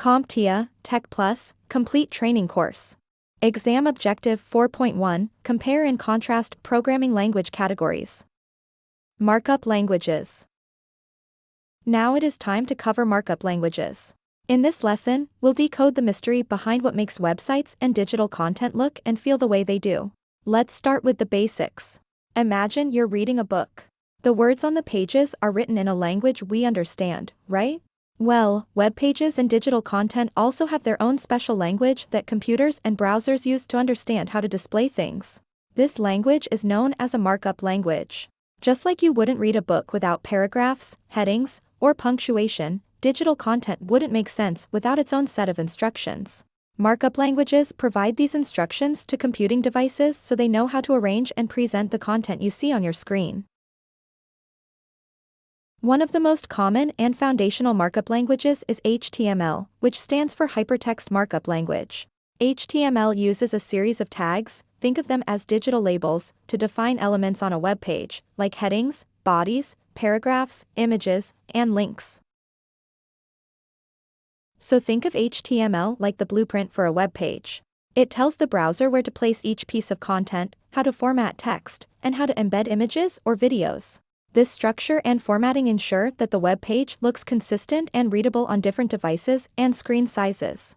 CompTIA Tech Complete Training Course. Exam Objective 4.1 Compare and contrast programming language categories. Markup Languages. Now it is time to cover markup languages. In this lesson, we'll decode the mystery behind what makes websites and digital content look and feel the way they do. Let's start with the basics. Imagine you're reading a book. The words on the pages are written in a language we understand, right? Well, web pages and digital content also have their own special language that computers and browsers use to understand how to display things. This language is known as a markup language. Just like you wouldn't read a book without paragraphs, headings, or punctuation, digital content wouldn't make sense without its own set of instructions. Markup languages provide these instructions to computing devices so they know how to arrange and present the content you see on your screen. One of the most common and foundational markup languages is HTML, which stands for Hypertext Markup Language. HTML uses a series of tags, think of them as digital labels, to define elements on a web page, like headings, bodies, paragraphs, images, and links. So think of HTML like the blueprint for a web page. It tells the browser where to place each piece of content, how to format text, and how to embed images or videos. This structure and formatting ensure that the web page looks consistent and readable on different devices and screen sizes.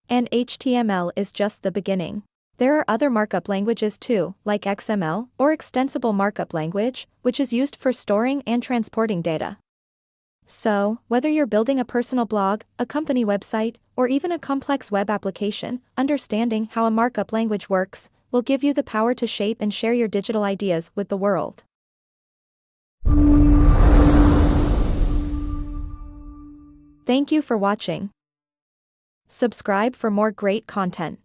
And HTML is just the beginning. There are other markup languages too, like XML, or Extensible Markup Language, which is used for storing and transporting data. So, whether you're building a personal blog, a company website, or even a complex web application, understanding how a markup language works will give you the power to shape and share your digital ideas with the world. Thank you for watching. Subscribe for more great content.